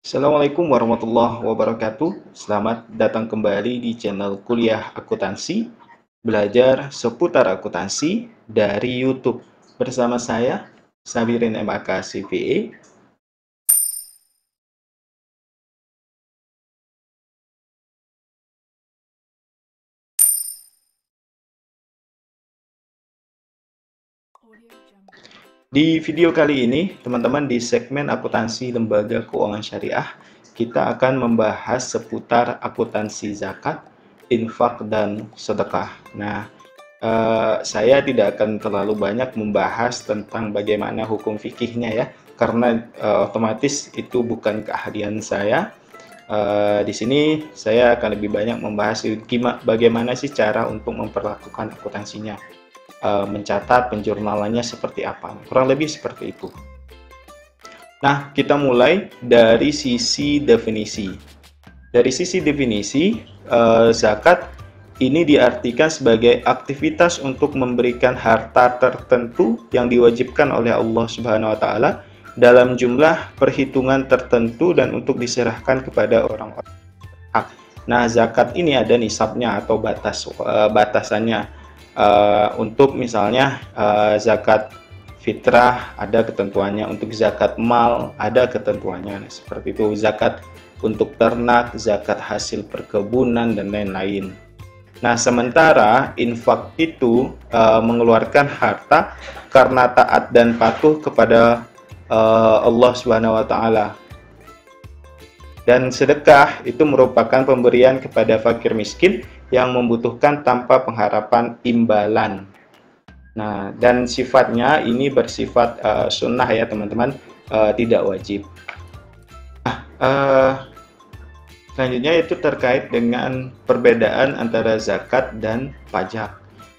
Assalamualaikum warahmatullahi wabarakatuh. Selamat datang kembali di channel Kuliah Akuntansi, belajar seputar akuntansi dari YouTube. Bersama saya, Sabirin MAK CPA. Di video kali ini, teman-teman, di segmen akuntansi lembaga keuangan syariah, kita akan membahas seputar akuntansi zakat, infak, dan sedekah. Nah, saya tidak akan terlalu banyak membahas tentang bagaimana hukum fikihnya ya, karena otomatis itu bukan keahlian saya. Di sini saya akan lebih banyak membahas bagaimana sih cara untuk memperlakukan akuntansinya. Mencatat penjurnalannya seperti apa, kurang lebih seperti itu. Nah, kita mulai dari sisi definisi. Dari sisi definisi, zakat ini diartikan sebagai aktivitas untuk memberikan harta tertentu yang diwajibkan oleh Allah Subhanahu wa taala dalam jumlah perhitungan tertentu dan untuk diserahkan kepada orang-orang hak. Nah, zakat ini ada nisabnya atau batasannya. Untuk misalnya zakat fitrah ada ketentuannya, untuk zakat mal ada ketentuannya, seperti itu. Zakat untuk ternak, zakat hasil perkebunan, dan lain-lain. Nah, sementara infak itu mengeluarkan harta karena taat dan patuh kepada Allah Subhanahu wa taala. Dan sedekah itu merupakan pemberian kepada fakir miskin yang membutuhkan tanpa pengharapan imbalan. Nah, dan sifatnya ini bersifat sunnah ya teman-teman, tidak wajib. Nah, selanjutnya itu terkait dengan perbedaan antara zakat dan pajak.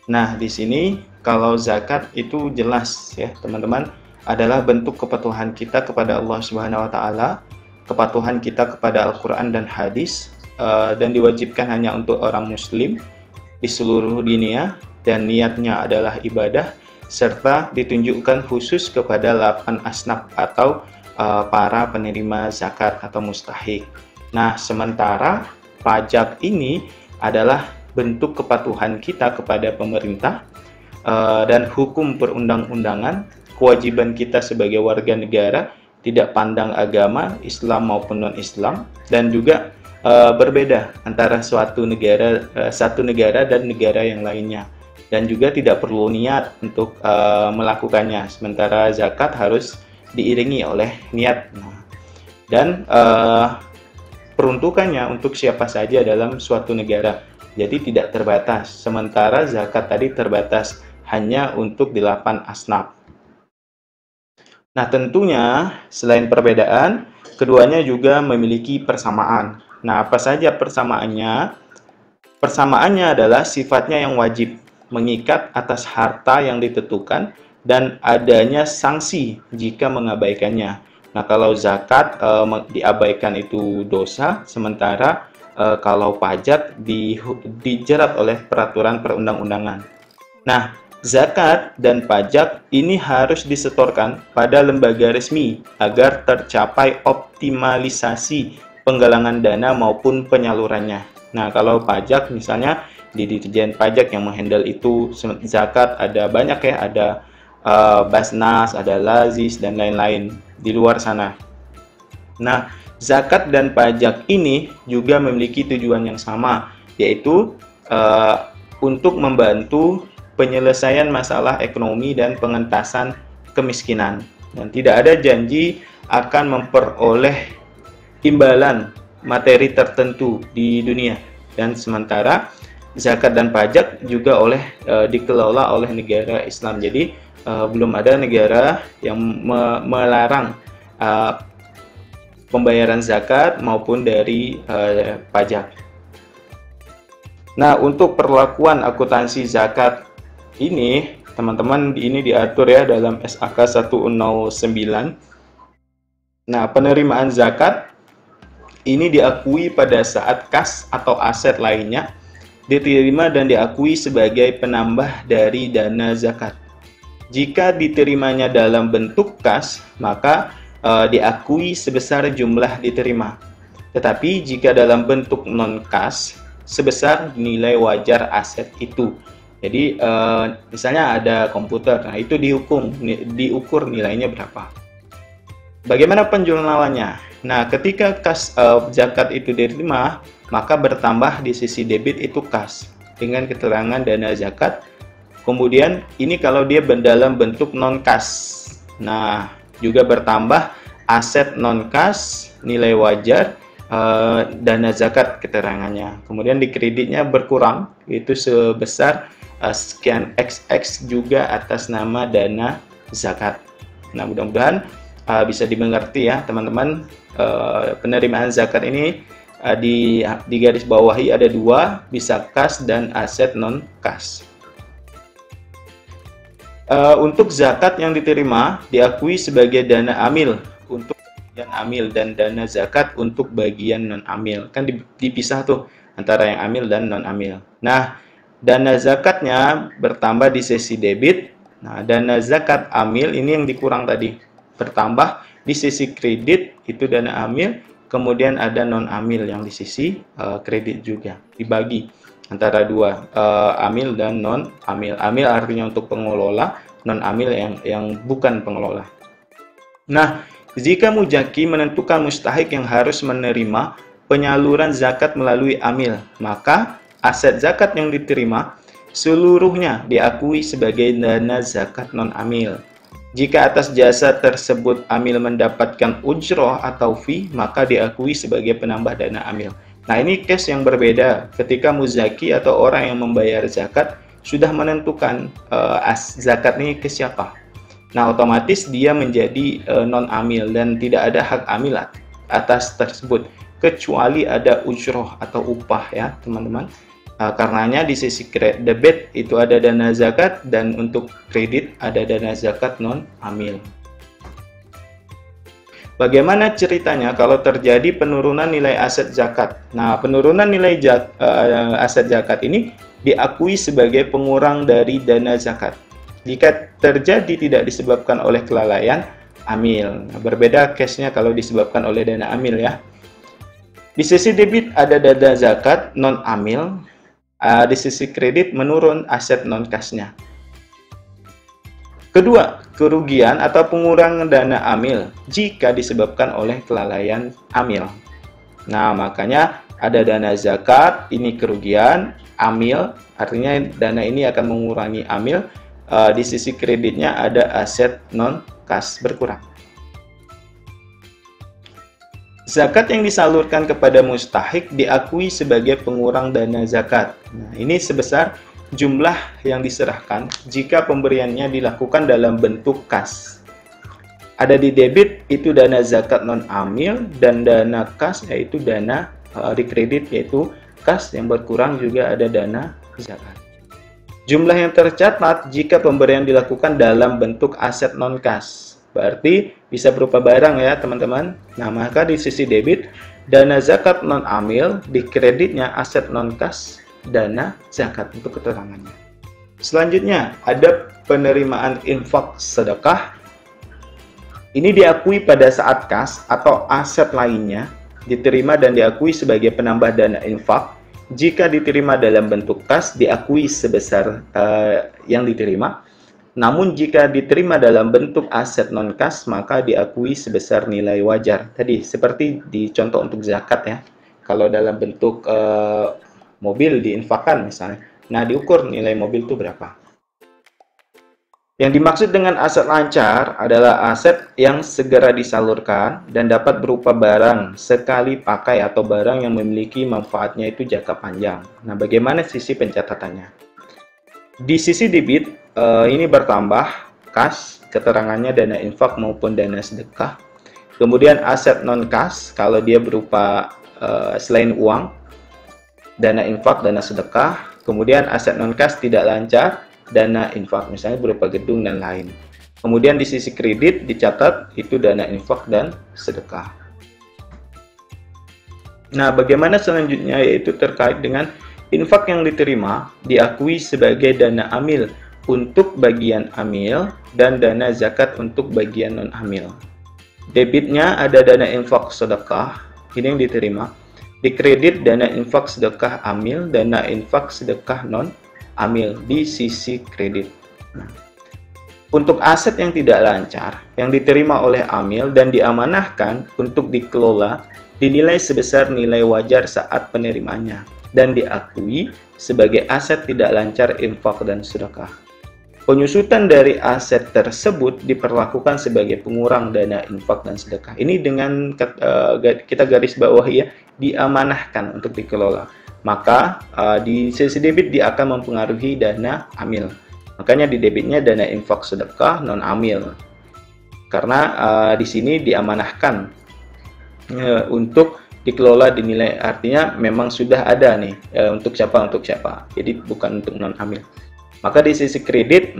Nah, di sini kalau zakat itu jelas ya teman-teman, adalah bentuk kepatuhan kita kepada Allah Subhanahu wa taala, kepatuhan kita kepada Al-Quran dan hadis, dan diwajibkan hanya untuk orang muslim di seluruh dunia, dan niatnya adalah ibadah, serta ditunjukkan khusus kepada 8 asnaf atau para penerima zakat atau mustahik. Nah, sementara pajak ini adalah bentuk kepatuhan kita kepada pemerintah dan hukum perundang-undangan, kewajiban kita sebagai warga negara tidak pandang agama Islam maupun non-Islam, dan juga berbeda antara satu negara dan negara yang lainnya, dan juga tidak perlu niat untuk melakukannya, sementara zakat harus diiringi oleh niat. Dan peruntukannya untuk siapa saja dalam suatu negara, jadi tidak terbatas, sementara zakat tadi terbatas hanya untuk 8 asnaf. Nah, tentunya selain perbedaan, keduanya juga memiliki persamaan. Nah, apa saja persamaannya? Persamaannya adalah sifatnya yang wajib, mengikat atas harta yang ditentukan, dan adanya sanksi jika mengabaikannya. Nah, kalau zakat diabaikan itu dosa, sementara kalau pajak dijerat oleh peraturan perundang-undangan. Nah, zakat dan pajak ini harus disetorkan pada lembaga resmi agar tercapai optimalisasi penggalangan dana maupun penyalurannya. Nah, kalau pajak misalnya di Ditjen Pajak yang menghandle itu, zakat ada banyak ya, ada Basnas, ada Lazis, dan lain-lain di luar sana. Nah, zakat dan pajak ini juga memiliki tujuan yang sama, yaitu untuk membantu penyelesaian masalah ekonomi dan pengentasan kemiskinan, dan tidak ada janji akan memperoleh imbalan materi tertentu di dunia. Dan sementara zakat dan pajak juga dikelola oleh negara Islam, jadi belum ada negara yang melarang pembayaran zakat maupun dari pajak. Nah, untuk perlakuan akuntansi zakat ini, teman-teman, ini diatur ya dalam SAK 109. Nah, penerimaan zakat ini diakui pada saat kas atau aset lainnya diterima dan diakui sebagai penambah dari dana zakat. Jika diterimanya dalam bentuk kas, maka diakui sebesar jumlah diterima. Tetapi jika dalam bentuk non-kas, sebesar nilai wajar aset itu. Jadi misalnya ada komputer, nah itu diukur nilainya berapa. Bagaimana penjurnalannya? Nah, ketika kas zakat itu diterima, maka bertambah di sisi debit itu kas dengan keterangan dana zakat. Kemudian ini kalau dia dalam bentuk non-kas. Nah, juga bertambah aset non-kas, nilai wajar, dana zakat keterangannya. Kemudian di kreditnya berkurang, itu sebesar sekian XX juga atas nama dana zakat. Nah, mudah-mudahan bisa dimengerti ya teman-teman. Penerimaan zakat ini di garis bawahi ada dua, bisa kas dan aset non-kas. Untuk zakat yang diterima diakui sebagai dana amil untuk bagian amil dan dana zakat untuk bagian non amil. Kan dipisah tuh antara yang amil dan non amil. Nah, dana zakatnya bertambah di sisi debit. Nah, dana zakat amil ini yang dikurang tadi, bertambah di sisi kredit itu dana amil, kemudian ada non amil yang di sisi kredit juga, dibagi antara dua, amil dan non amil. Amil artinya untuk pengelola, non amil yang bukan pengelola. Nah, jika mujaki menentukan mustahik yang harus menerima penyaluran zakat melalui amil, maka aset zakat yang diterima seluruhnya diakui sebagai dana zakat non amil. Jika atas jasa tersebut amil mendapatkan ujroh atau fee, maka diakui sebagai penambah dana amil. Nah, ini case yang berbeda ketika muzaki atau orang yang membayar zakat sudah menentukan zakat ini ke siapa. Nah, otomatis dia menjadi non-amil dan tidak ada hak amil atas tersebut, kecuali ada ujroh atau upah ya teman-teman. Karenanya di sisi debit itu ada dana zakat dan untuk kredit ada dana zakat non-amil. Bagaimana ceritanya kalau terjadi penurunan nilai aset zakat? Nah, penurunan nilai aset zakat ini diakui sebagai pengurang dari dana zakat. Jika terjadi tidak disebabkan oleh kelalaian amil. Nah, berbeda case-nya kalau disebabkan oleh dana amil ya. Di sisi debit ada dana zakat non-amil. Di sisi kredit menurun aset non-kasnya. Kedua, kerugian atau pengurangan dana amil jika disebabkan oleh kelalaian amil. Nah, makanya ada dana zakat, ini kerugian, amil, artinya dana ini akan mengurangi amil. Di sisi kreditnya ada aset non-kas berkurang. Zakat yang disalurkan kepada mustahik diakui sebagai pengurang dana zakat. Nah, ini sebesar jumlah yang diserahkan jika pemberiannya dilakukan dalam bentuk kas. Ada di debit itu dana zakat non-amil dan dana kas yaitu dana di kredit yaitu kas yang berkurang juga ada dana zakat. Jumlah yang tercatat jika pemberian dilakukan dalam bentuk aset non-kas. Berarti bisa berupa barang ya teman-teman. Nah, maka di sisi debit dana zakat non-amil, di kreditnya aset non-kas dana zakat untuk keterangannya. Selanjutnya ada penerimaan infak sedekah. Ini diakui pada saat kas atau aset lainnya diterima dan diakui sebagai penambah dana infak. Jika diterima dalam bentuk kas diakui sebesar yang diterima. Namun jika diterima dalam bentuk aset non-kas maka diakui sebesar nilai wajar. Tadi seperti di contoh untuk zakat ya. Kalau dalam bentuk mobil diinfakkan misalnya. Nah, diukur nilai mobil itu berapa. Yang dimaksud dengan aset lancar adalah aset yang segera disalurkan dan dapat berupa barang sekali pakai atau barang yang memiliki manfaatnya itu jangka panjang. Nah, bagaimana sisi pencatatannya? Di sisi debit ini bertambah kas, keterangannya dana infak maupun dana sedekah. Kemudian aset non-kas kalau dia berupa selain uang, dana infak, dana sedekah. Kemudian aset non-kas tidak lancar, dana infak misalnya berupa gedung dan lain. Kemudian di sisi kredit dicatat itu dana infak dan sedekah. Nah, bagaimana selanjutnya yaitu terkait dengan infak yang diterima diakui sebagai dana amil untuk bagian amil dan dana zakat untuk bagian non-amil. Debitnya ada dana infak sedekah, ini yang diterima. Di kredit dana infak sedekah amil, dana infak sedekah non amil di sisi kredit. Nah, untuk aset yang tidak lancar, yang diterima oleh amil dan diamanahkan untuk dikelola, dinilai sebesar nilai wajar saat penerimaannya dan diakui sebagai aset tidak lancar infak dan sedekah. Penyusutan dari aset tersebut diperlakukan sebagai pengurang dana infak dan sedekah. Ini dengan kita garis bawahi ya, diamanahkan untuk dikelola. Maka di sisi debit dia akan mempengaruhi dana amil. Makanya di debitnya dana infak sedekah non amil. Karena di sini diamanahkan untuk dikelola, dinilai, artinya memang sudah ada nih untuk siapa. Jadi bukan untuk non amil. Maka di sisi kredit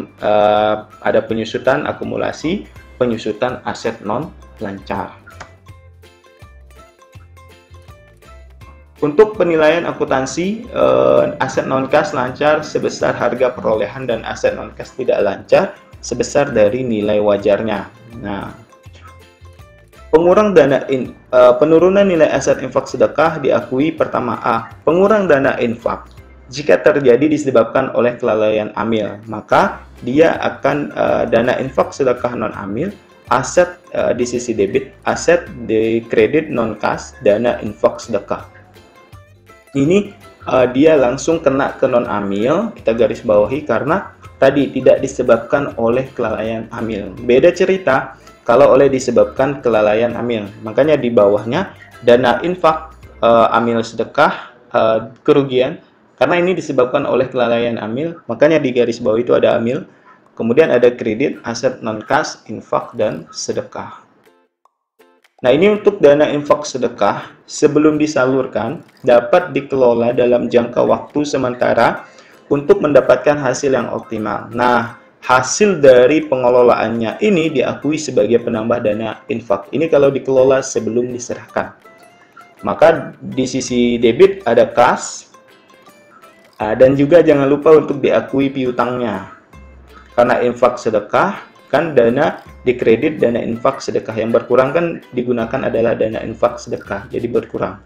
ada penyusutan akumulasi, penyusutan aset non lancar. Untuk penilaian akuntansi, aset non kas lancar sebesar harga perolehan dan aset non kas tidak lancar sebesar dari nilai wajarnya. Nah, pengurang dana penurunan nilai aset infak sedekah diakui pertama A. Pengurang dana infak jika terjadi disebabkan oleh kelalaian amil, maka dia akan dana infak sedekah non amil, aset di sisi debit, aset di kredit non kas, dana infak sedekah. Ini dia langsung kena ke non amil, kita garis bawahi karena tadi tidak disebabkan oleh kelalaian amil. Beda cerita kalau oleh disebabkan kelalaian amil, makanya di bawahnya dana infak amil sedekah kerugian. Karena ini disebabkan oleh kelalaian amil, makanya di garis bawah itu ada amil. Kemudian ada kredit, aset non-kas, infak, dan sedekah. Nah, ini untuk dana infak sedekah, sebelum disalurkan, dapat dikelola dalam jangka waktu sementara untuk mendapatkan hasil yang optimal. Nah, hasil dari pengelolaannya ini diakui sebagai penambah dana infak. Ini kalau dikelola sebelum diserahkan. Maka di sisi debit ada kas, dan juga jangan lupa untuk diakui piutangnya. Karena infak sedekah, kan dana di kredit, dana infak sedekah. Yang berkurang kan digunakan adalah dana infak sedekah, jadi berkurang.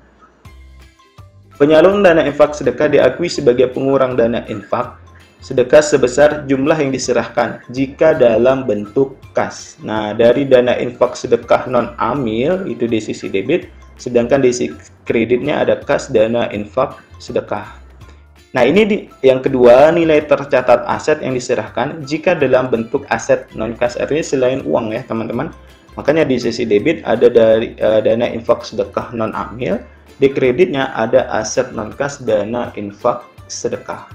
Penyalur dana infak sedekah diakui sebagai pengurang dana infak sedekah sebesar jumlah yang diserahkan jika dalam bentuk kas. Nah, dari dana infak sedekah non amil itu di sisi debit, sedangkan di sisi kreditnya ada kas dana infak sedekah. Nah, ini yang kedua, nilai tercatat aset yang diserahkan jika dalam bentuk aset non-kas, artinya selain uang ya teman-teman. Makanya di sisi debit ada dari dana infak sedekah non-amil, di kreditnya ada aset non-kas dana infak sedekah.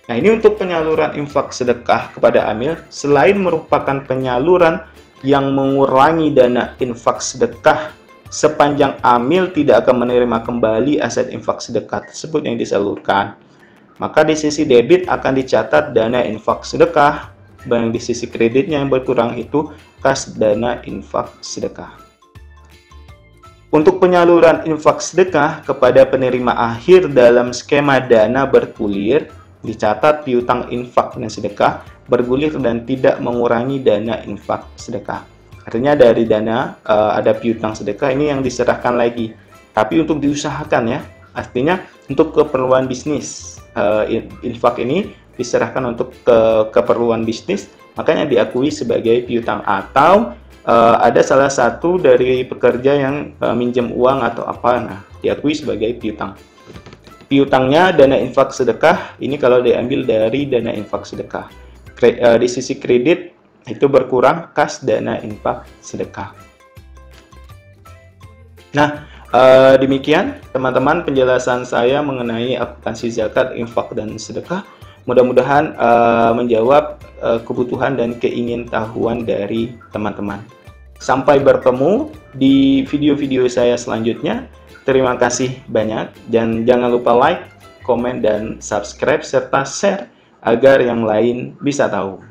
Nah, ini untuk penyaluran infak sedekah kepada amil, selain merupakan penyaluran yang mengurangi dana infak sedekah, sepanjang amil tidak akan menerima kembali aset infak sedekah tersebut yang disalurkan, maka di sisi debit akan dicatat dana infak sedekah, dan di sisi kreditnya yang berkurang itu kas dana infak sedekah. Untuk penyaluran infak sedekah kepada penerima akhir dalam skema dana bergulir, dicatat piutang infak dan sedekah bergulir dan tidak mengurangi dana infak sedekah. Artinya dari dana ada piutang sedekah ini yang diserahkan lagi, tapi untuk diusahakan ya, artinya untuk keperluan bisnis. Infak ini diserahkan untuk keperluan bisnis, makanya diakui sebagai piutang. Atau ada salah satu dari pekerja yang minjem uang atau apa, nah diakui sebagai piutang. Piutangnya dana infak sedekah, ini kalau diambil dari dana infak sedekah. Di sisi kredit itu berkurang kas dana infak sedekah. Nah, demikian teman-teman penjelasan saya mengenai akuntansi zakat, infak, dan sedekah. Mudah-mudahan menjawab kebutuhan dan keingintahuan dari teman-teman. Sampai bertemu di video-video saya selanjutnya. Terima kasih banyak, dan jangan lupa like, komen, dan subscribe serta share agar yang lain bisa tahu.